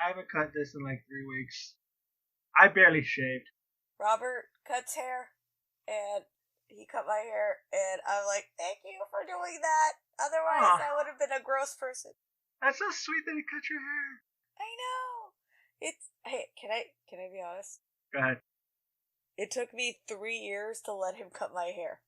I haven't cut this in like 3 weeks. I barely shaved. Robert cuts hair, and he cut my hair, and I'm like, thank you for doing that. Otherwise, I would have been a gross person. That's so sweet that he cut your hair. I know. Hey, can I be honest? Go ahead. It took me 3 years to let him cut my hair.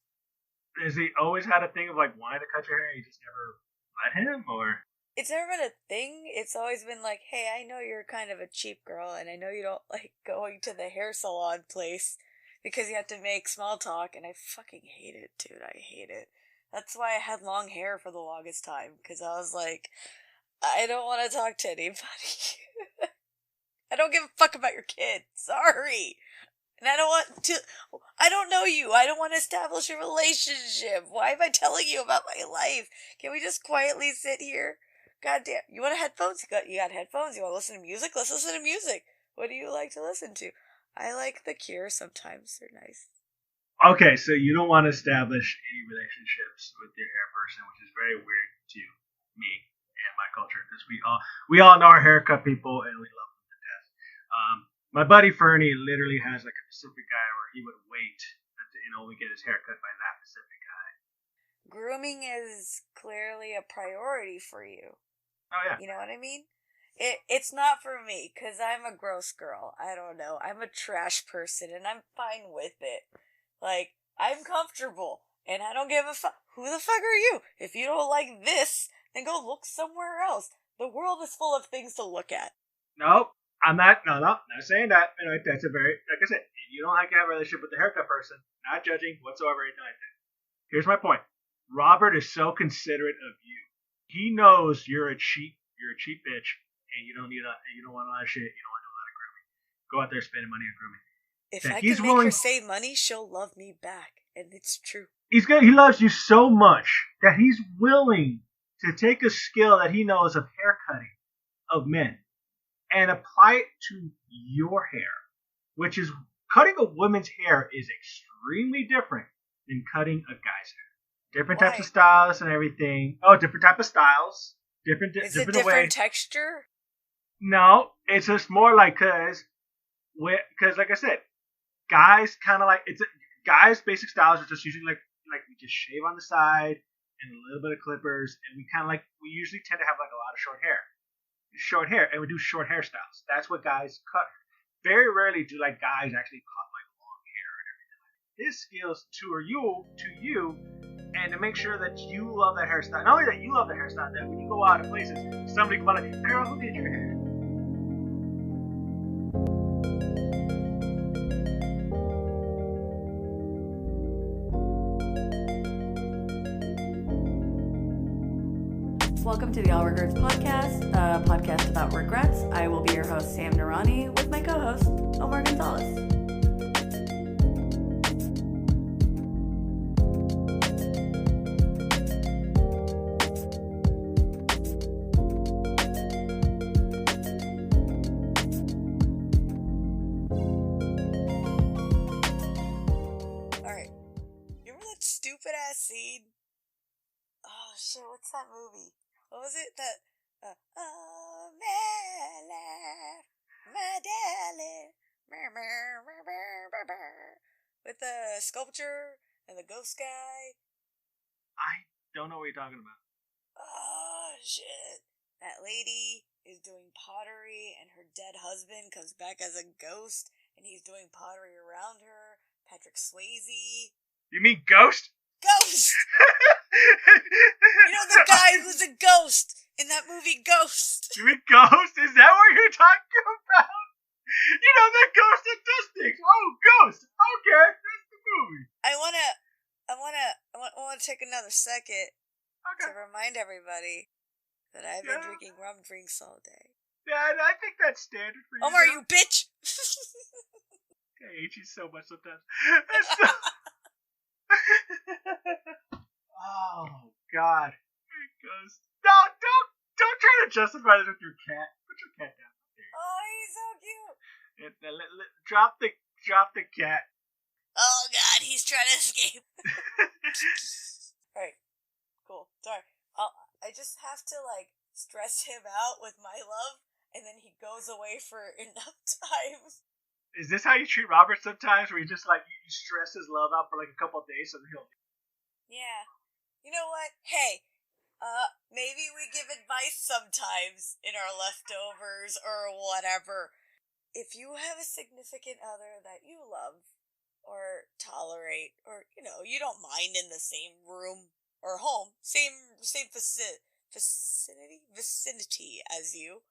Has he always had a thing of like wanting to cut your hair and you just never let him, or? It's never been a thing. It's always been like, hey, I know you're kind of a cheap girl, and I know you don't like going to the hair salon place because you have to make small talk, and I fucking hate it, dude. I hate it. That's why I had long hair for the longest time, because I was like, I don't want to talk to anybody. I don't give a fuck about your kid. Sorry. And I don't know you. I don't want to establish a relationship. Why am I telling you about my life? Can we just quietly sit here? Goddamn. You want headphones? You got headphones? You want to listen to music? Let's listen to music. What do you like to listen to? I like The Cure sometimes. They're nice. Okay, so you don't want to establish any relationships with your hair person, which is very weird to me and my culture, because we all know our haircut people and we love them to death. My buddy Fernie literally has like a Pacific guy where he would wait to only get his haircut by that Pacific guy. Grooming is clearly a priority for you. Oh yeah. You know what I mean? It's not for me, because I'm a gross girl. I don't know. I'm a trash person, and I'm fine with it. Like, I'm comfortable, and I don't give a fuck. Who the fuck are you? If you don't like this, then go look somewhere else. The world is full of things to look at. Nope. I'm not saying that. You know, that's a very, like I said, you don't like to have a relationship with the haircut person. Not judging whatsoever, anything like that. Here's my point. Robert is so considerate of you. He knows you're a cheap bitch, and you don't want a lot of shit. You don't want to do a lot of grooming. Go out there spending money on grooming. If I can make her save money, she'll love me back, and it's true. He loves you so much that he's willing to take a skill that he knows of haircutting of men and apply it to your hair, which is cutting a woman's hair is extremely different than cutting a guy's hair. Different types of styles and everything. Oh, different type of styles. Is it different texture? No, it's just more like because like I said, guys kind of like guys' basic styles are just usually like we just shave on the side and a little bit of clippers, and we usually tend to have like a lot of short hair, and we do short hairstyles. That's what guys cut. Very rarely do like guys actually cut like long hair and everything like that. His skills to you, and to make sure that you love that hairstyle. Not only that you love the hairstyle, that when you go out of places, somebody can be like, "Hey, who did your hair?" Welcome to the All Regerts podcast, a podcast about regrets. I will be your host, Sam Narani, with my co-host, Omar Gonzalez. Alright, you remember that stupid-ass scene? Oh shit, what's that movie? What was it? Oh, my darling, with the sculpture and the ghost guy. I don't know what you're talking about. Oh, shit. That lady is doing pottery, and her dead husband comes back as a ghost, and he's doing pottery around her. Patrick Swayze. You mean Ghost? Ghost! You know the guy who's a ghost in that movie Ghost. You mean Ghost? Is that what you're talking about? You know the ghost that does things. Oh, Ghost. Okay, that's the movie. I wanna take another second to remind everybody that I've been drinking rum drinks all day. Yeah, I think that's standard for you. Omar, you bitch! I hate you so much sometimes. Oh God, Ghost! No, don't try to justify this with your cat. Put your cat down. Oh, he's so cute. Drop the cat. Oh God, he's trying to escape. All right, cool. Sorry, I just have to stress him out with my love, and then he goes away for enough time. Is this how you treat Robert sometimes, where you just like you stress his love out for like a couple of days, so then he'll? Yeah. You know what? Hey, maybe we give advice sometimes in our leftovers or whatever. If you have a significant other that you love or tolerate, or you don't mind in the same room or home, same vicinity as you,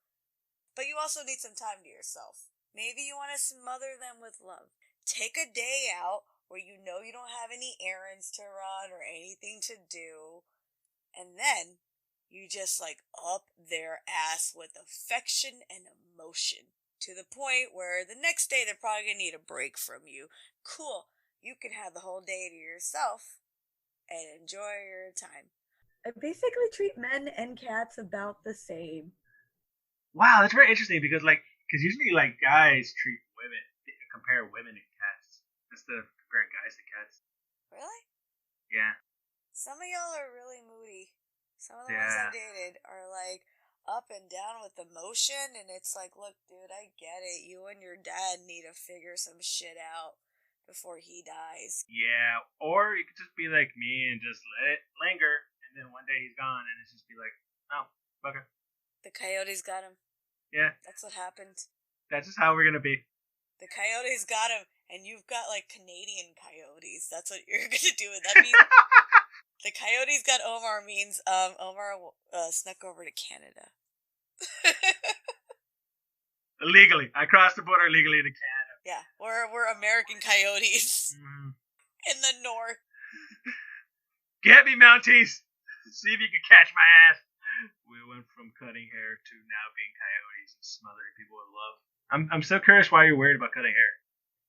but you also need some time to yourself. Maybe you want to smother them with love. Take a day out where you know you don't have any errands to run or anything to do, and then you just like up their ass with affection and emotion to the point where the next day they're probably gonna need a break from you. Cool. You can have the whole day to yourself and enjoy your time. I basically treat men and cats about the same. Wow, that's very interesting because usually like guys treat women compare women to cats instead of comparing guys to cats. Really? Yeah. Some of y'all are really moody. Some of the ones Yeah. I've dated are like up and down with emotion, and it's like, look, dude, I get it. You and your dad need to figure some shit out before he dies. Yeah, or you could just be like me and just let it linger, and then one day he's gone, and it's just be like, oh, okay. The coyotes got him. Yeah. That's what happened. That's just how we're gonna be. The coyotes got him, and you've got like Canadian coyotes. That's what you're gonna do. That means the coyotes got Omar means Omar snuck over to Canada. Illegally, I crossed the border illegally to Canada. Yeah, we're American coyotes in the north. Get me, Mounties! See if you can catch my ass. We went from cutting hair to now being coyotes and smothering people with love. I'm so curious why you're worried about cutting hair.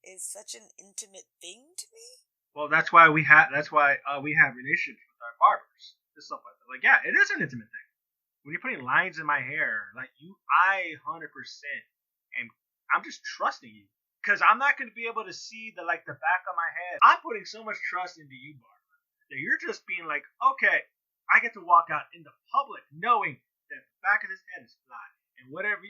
It's such an intimate thing to me. Well, that's why we have relationships with our barbers. Just stuff like that. Like, yeah, it is an intimate thing. When you're putting lines in my hair, like I 100% am. I'm just trusting you because I'm not going to be able to see the back of my head. I'm putting so much trust into you, barber, that you're just being like, okay, I get to walk out in the public knowing that the back of this head is fly. And whatever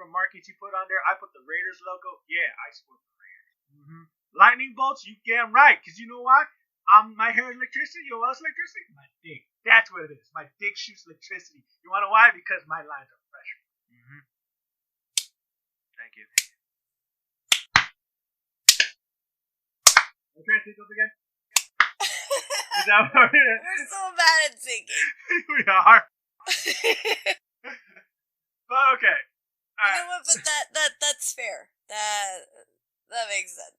markings you put on there, I put the Raiders logo. Yeah, I support the Raiders. Mm-hmm. Lightning bolts, you damn right. Because you know why? My hair is electricity. You know what else electricity? My dick. That's what it is. My dick shoots electricity. You want to know why? Because my lines are pressure. Mm-hmm. Thank you. I'm trying to think of again. Is that what it is? We're so bad at singing. We are. But okay. You know what? But that's fair. That makes sense.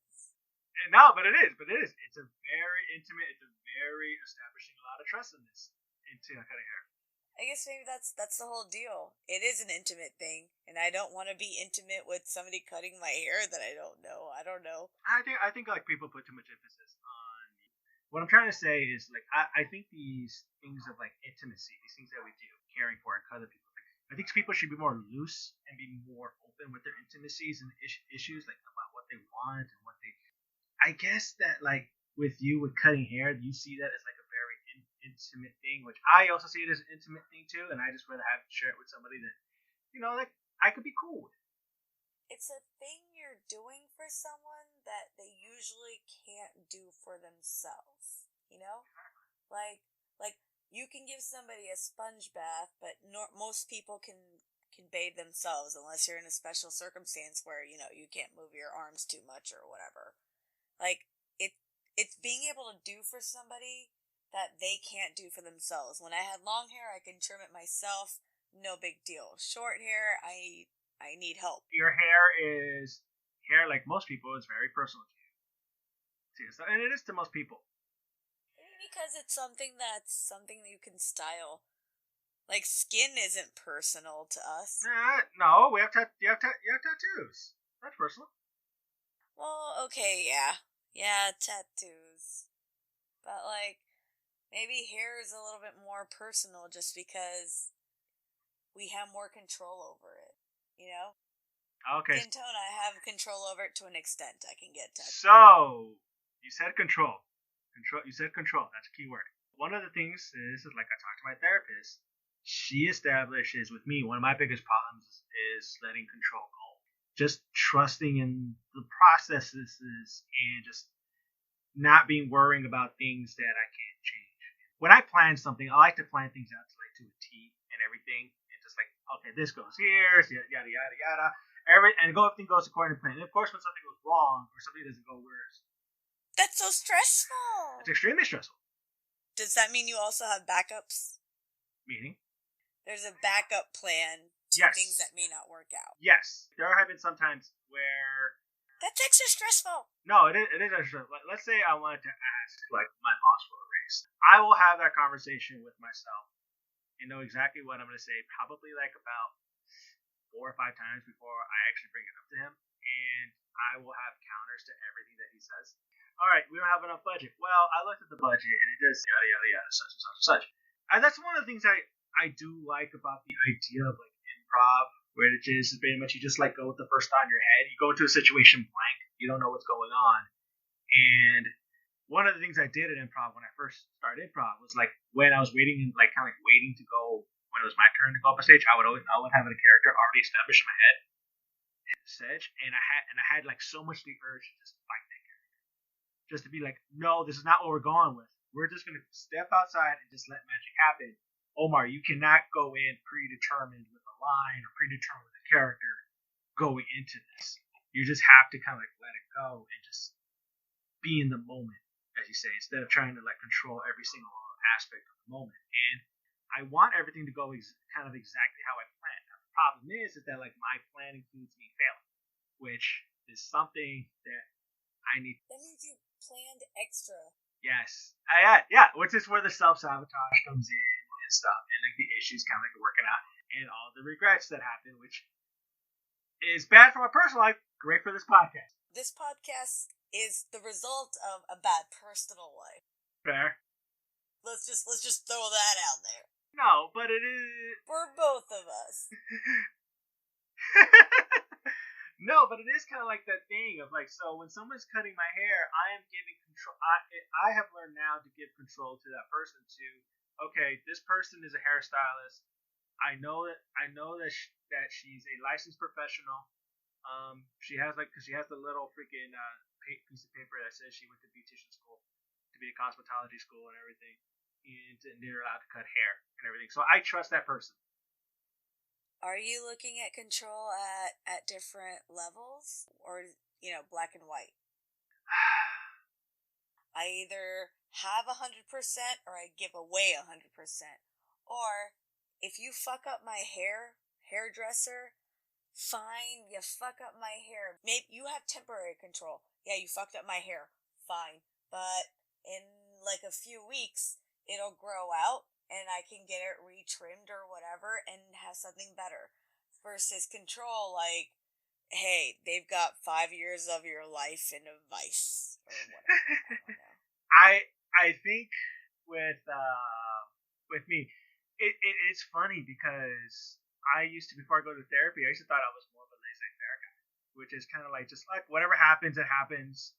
No, but it is. It's a very intimate. It's a very establishing a lot of trust in this into cutting hair. I guess maybe that's the whole deal. It is an intimate thing, and I don't want to be intimate with somebody cutting my hair that I don't know. I don't know. I think like people put too much emphasis on. What I'm trying to say is like I think these things of like intimacy, these things that we do, caring for and other people. I think people should be more loose and be more open with their intimacies and issues, like about what they want and what they. I guess that like with you with cutting hair, you see that as like a very intimate thing, which I also see it as an intimate thing too, and I just rather have to share it with somebody that like I could be cool with. It's a thing you're doing for someone that they usually can't do for themselves. Like you can give somebody a sponge bath, but most people can bathe themselves unless you're in a special circumstance where you can't move your arms too much or whatever. Like it's being able to do for somebody that they can't do for themselves. When I had long hair, I can trim it myself, no big deal. Short hair, I need help. Your hair like most people is very personal to you. And it is to most people. Because it's something that you can style. Like skin isn't personal to us. No, you have tattoos. That's personal. Well, okay, yeah, tattoos. But like, maybe hair is a little bit more personal just because we have more control over it. Okay. Skin tone, I have control over it to an extent. I can get tattoos. So you said control. You said control. That's a key word. One of the things is like I talked to my therapist. she establishes with me one of my biggest problems is letting control go. Just trusting in the processes and just not being worrying about things that I can't change. When I plan something, I like to plan things out to a T and everything, and just like, okay, this goes here, yada yada yada, everything goes according to plan. And of course, when something goes wrong or something doesn't go worse, That's so stressful. it's extremely stressful. Does that mean you also have backups? Meaning, There's a backup plan to yes, things that may not work out. yes, there have been some times where That's extra stressful. no, it is extra. Let's say I wanted to ask like my boss for a raise. I will have that conversation with myself and know exactly what I'm going to say, probably like about 4 or 5 times before I actually bring it up to him, and I will have counters to everything that he says. All right, we don't have enough budget. Well, I looked at the budget and it does yada yada yada, such and such and such. And that's one of the things I do like about the idea of like improv, where it is very much you just like go with the first thought in your head. You go into a situation blank, you don't know what's going on. And one of the things I did at improv when I first started improv was like when I was waiting, like kind of like waiting to go when it was my turn to go up on stage, I would have a character already established in my head, and I had like so much the urge to just fight that character, just to be like, no, this is not what we're going with. We're just gonna step outside and just let magic happen. Omar, you cannot go in predetermined with a line or predetermined with a character going into this. You just have to kind of like let it go and just be in the moment, as you say, instead of trying to like control every single aspect of the moment. And I want everything to go kind of exactly how I planned. Now, the problem is that like my plan includes me failing, which is something that I need. That means you planned extra. Yes, yeah, which is where the self-sabotage comes in and stuff, and like the issues kind of like working out, and all the regrets that happen, which is bad for my personal life, great for this podcast. This podcast is the result of a bad personal life. Fair. Let's just throw that out there. No, but it is For both of us. No, but it is kind of like that thing of like, so when someone's cutting my hair, I am giving control. I have learned now to give control to that person. Okay, this person is a hairstylist. I know that that she's a licensed professional. She has the little freaking piece of paper that says she went to beautician school, to be a cosmetology school and everything, and they're allowed to cut hair and everything. So I trust that person. Are you looking at control at different levels? Or, black and white? I either have 100% or I give away 100%. Or, if you fuck up my hairdresser, fine, you fuck up my hair. Maybe you have temporary control. Yeah, you fucked up my hair. Fine. But in like a few weeks, it'll grow out and I can get it retrimmed or whatever and have something better. Versus control, like, hey, they've got 5 years of your life in a vice or whatever. I don't know. I think with me, it's funny because I used to, before I go to therapy, I used to thought I was more of a laissez-faire guy, which is kind of like just like whatever happens, it happens.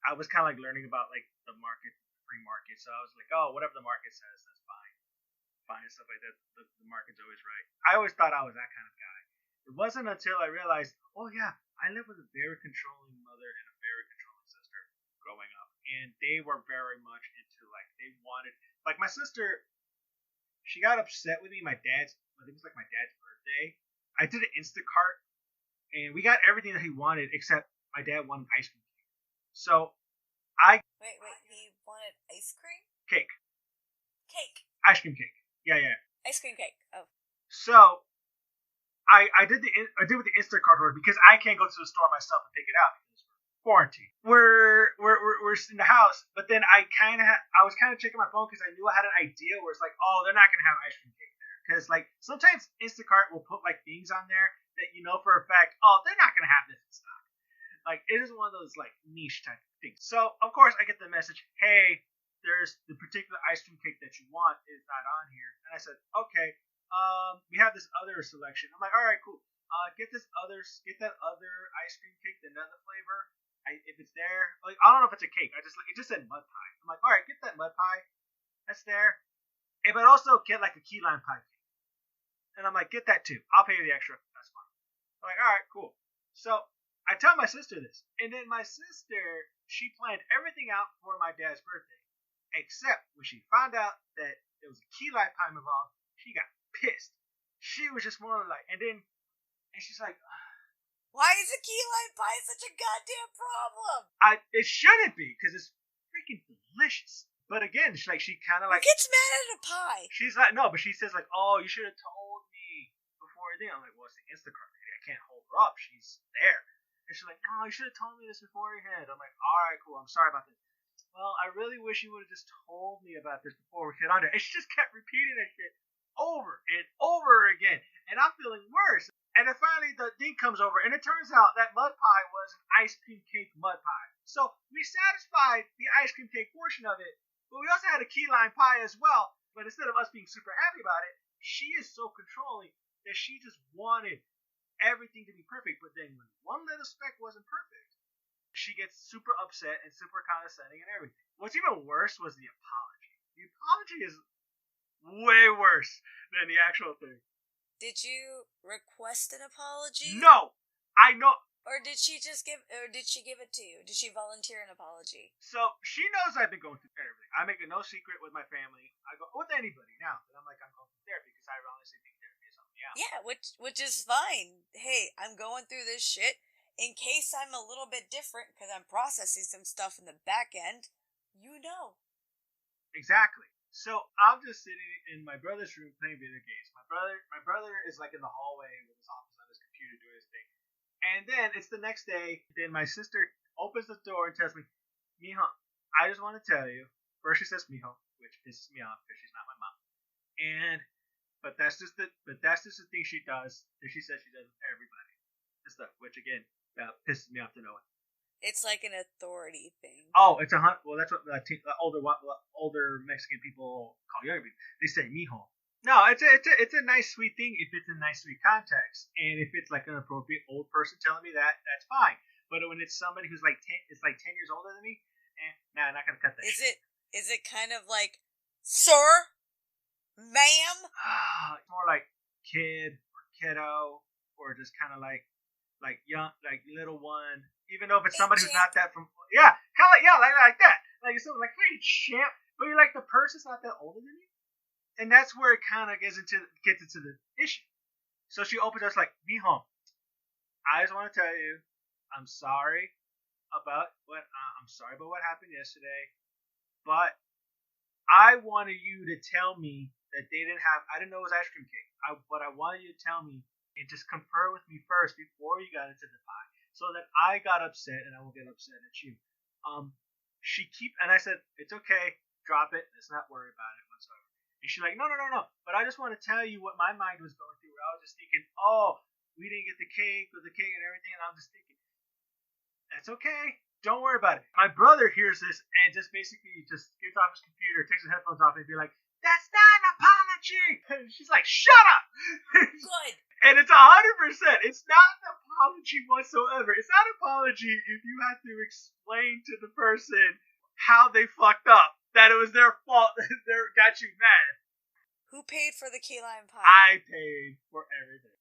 I was kind of like learning about like the market, free market, so I was like, oh, whatever the market says, that's fine and stuff like that. The market's always right. I always thought I was that kind of guy. It wasn't until I realized, oh yeah, I lived with a very controlling mother and a very controlling sister growing up, and they were very much into like they wanted, like my sister. She got upset with me. I think it was like my dad's birthday. I did an Instacart, and we got everything that he wanted except my dad wanted ice cream cake. So Wait, he wanted ice cream? Cake. Cake. Ice cream cake. Yeah. Ice cream cake. Oh. So I did with the Instacart order because I can't go to the store myself and pick it out because we're quarantined. We're in the house, but then I was kind of checking my phone because I knew I had an idea where it's like, oh, they're not gonna have ice cream cake there because like sometimes Instacart will put like things on there that you know for a fact, oh, they're not gonna have this in stock. Like it is one of those like niche type of things. So of course I get the message, hey, there's the particular ice cream cake that you want is not on here, and I said, okay. We have this other selection. I'm like, all right, cool. Get that other ice cream cake, the nut flavor. If it's there, like I don't know if it's a cake. It just said mud pie. I'm like, all right, get that mud pie. That's there. but also get like a key lime pie cake. And I'm like, get that too. I'll pay you the extra. That's fine. I'm like, all right, cool. So I tell my sister this, and then my sister, she planned everything out for my dad's birthday, except when she found out that there was a key lime pie involved, she got pissed. She was just more like, and she's like, why is a key lime pie such a goddamn problem? It shouldn't be, because it's freaking delicious. But again, she kind of like... Who gets mad at a pie? She's like, no, but she says like, oh, you should have told me before then. I'm like, well, it's the Instacart lady. I can't hold her up. She's there. And she's like, no, you should have told me this beforehand. I'm like, all right, cool. I'm sorry about this. Well, I really wish you would have just told me about this before we get on there. And she just kept repeating that shit over and over again. And I'm feeling worse. And then finally the thing comes over, and it turns out that mud pie was an ice cream cake mud pie. So we satisfied the ice cream cake portion of it, but we also had a key lime pie as well. But instead of us being super happy about it, she is so controlling that she just wanted everything to be perfect. But then when one little speck wasn't perfect, she gets super upset and super condescending and everything. What's even worse was the apology. The apology is way worse than the actual thing. Did you request an apology? No! I know. Or did she give it to you? Did she volunteer an apology? So she knows I've been going through therapy. I make it no secret with my family. I go with anybody now that I'm going through therapy because I honestly think therapy is helping me out. Yeah, which is fine. Hey, I'm going through this shit. In case I'm a little bit different because I'm processing some stuff in the back end, you know. Exactly. So I'm just sitting in my brother's room playing video games. My brother is like in the hallway with his office on his computer doing his thing. And then it's the next day. Then my sister opens the door and tells me, "Mijo, I just want to tell you." First she says "Mijo," which pisses me off because she's not my mom. But that's just the thing she does that she says she does with everybody. And stuff, which again, that pisses me off to no end. It's like an authority thing. Oh, it's well, that's what older Mexican people call younger people. They say "mijo." No, it's a nice sweet thing if it's in a nice sweet context, and if it's like an appropriate old person telling me that, that's fine. But when it's somebody who's like 10 years older than me, nah, I'm not gonna cut that. Is it kind of like, sir, ma'am? It's more like kid or kiddo, or just kind of like young, like little one. Even though if it's somebody who's not that from, yeah, kind of like that. Like it's something like, hey, champ, but you're like the person's not that older than you. And that's where it kind of gets into the issue. So she opens us like, "Mijo, I just want to tell you, I'm sorry about what happened yesterday, but I wanted you to tell me that I didn't know it was ice cream cake. But I wanted you to tell me and just confer with me first before you got into the pie, so that I got upset and I won't get upset at you." And I said, "It's okay, drop it. Let's not worry about it whatsoever." And she's like, no. But I just want to tell you what my mind was going through. Where I was just thinking, oh, we didn't get the cake and everything. And I'm just thinking, that's okay. Don't worry about it. My brother hears this and just basically just gets off his computer, takes his headphones off, and be like, "That's not an apology." And she's like, "Shut up." Good. And it's 100%. It's not an apology whatsoever. It's not an apology if you have to explain to the person how they fucked up. That it was their fault that they got you mad. Who paid for the key lime pie? I paid for everything.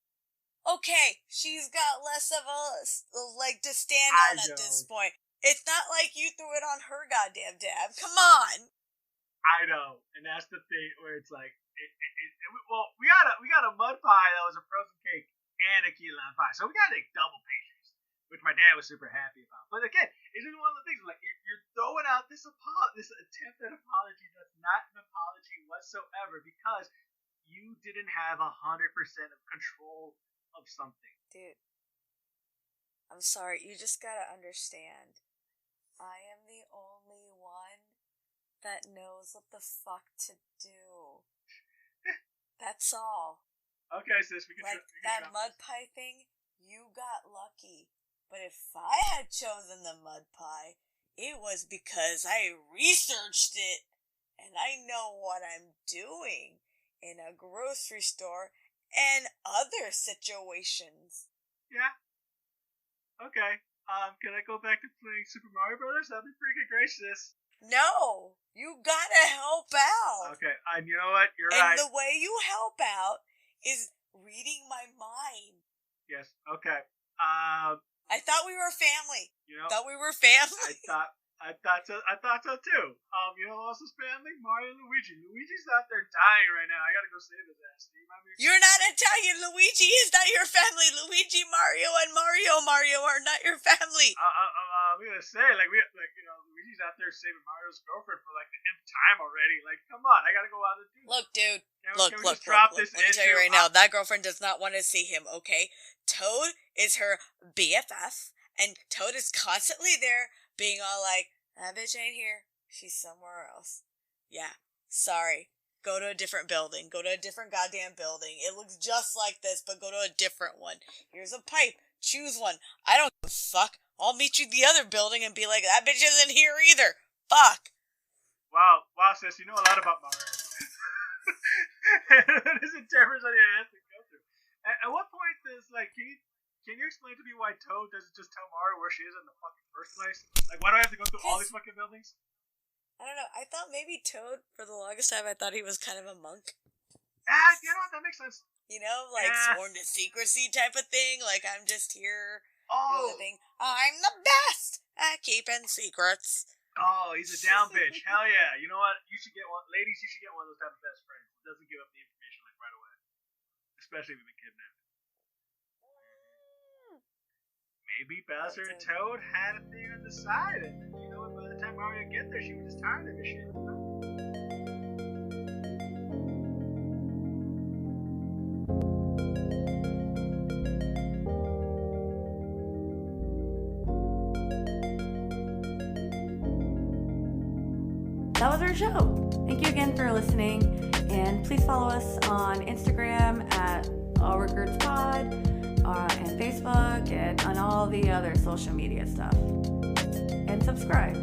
Okay, she's got less of a leg to stand on at this point. It's not like you threw it on her goddamn dad. Come on. I know, and that's the thing where it's like, well, we got a mud pie that was a frozen cake and a key lime pie, so we got like double pastries, which my dad was super happy about. But again, it's just one of the things like you're throwing out this attempt at apology that's not an apology whatsoever because you didn't have 100% of control of something. Dude, I'm sorry. You just gotta understand. I am the only one that knows what the fuck to do. That's all. Okay, sis, we can like that mud pie thing. You got lucky. But if I had chosen the mud pie, it was because I researched it and I know what I'm doing in a grocery store and other situations. Yeah. Okay. Can I go back to playing Super Mario Brothers? That'd be pretty good gracious. No, you gotta help out. Okay, and you know what? You're And right. the way you help out is reading my mind. Yes. Okay. I thought we were family. You know, Thought we were family. I thought so too. You know who else is family? Mario and Luigi. Luigi's out there dying right now. I gotta go save his ass. Do you mind me? You're not Italian. Luigi is not your family. Luigi, Mario, and Mario are not your family. I'm gonna say, Luigi's out there saving Mario's girlfriend for like the nth time already. Like, come on, I gotta go out and do. Look, dude. Can we Look. just drop this Let me tell you issue? right now, that girlfriend does not want to see him, okay? Toad is her BFF, and Toad is constantly there being all like, that bitch ain't here. She's somewhere else. Yeah, sorry. Go to a different building. Go to a different goddamn building. It looks just like this, but go to a different one. Here's a pipe. Choose one. I don't give a fuck. I'll meet you at the other building and be like, that bitch isn't here either. Fuck. Wow, sis, you know a lot about Mario. There's a difference on your ass to go through. At what point does, can you explain to me why Toad doesn't just tell Mario where she is in the fucking first place? Like, why do I have to go through all these fucking buildings? I don't know. I thought maybe Toad, for the longest time, I thought he was kind of a monk. You know what? That makes sense. You know, like sworn to secrecy type of thing. Like, I'm just here doing the thing. I'm the best at keeping secrets. Oh, he's a down bitch. Hell yeah. You know what? You should get one. Ladies, you should get one of those type of best friends. It doesn't give up the information like right away. Especially if you've been kidnapped. Maybe Bowser and Toad had a thing on the side, and you know what? By the time Mario get there, she was just tired of his shit. That was our show. Thank you again for listening, and please follow us on Instagram at Regerts and Facebook and on all the other social media stuff. And subscribe.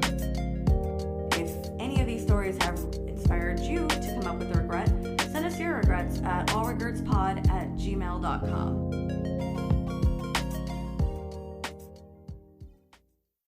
If any of these stories have inspired you to come up with a regret, send us your regrets at allregertspod@gmail.com.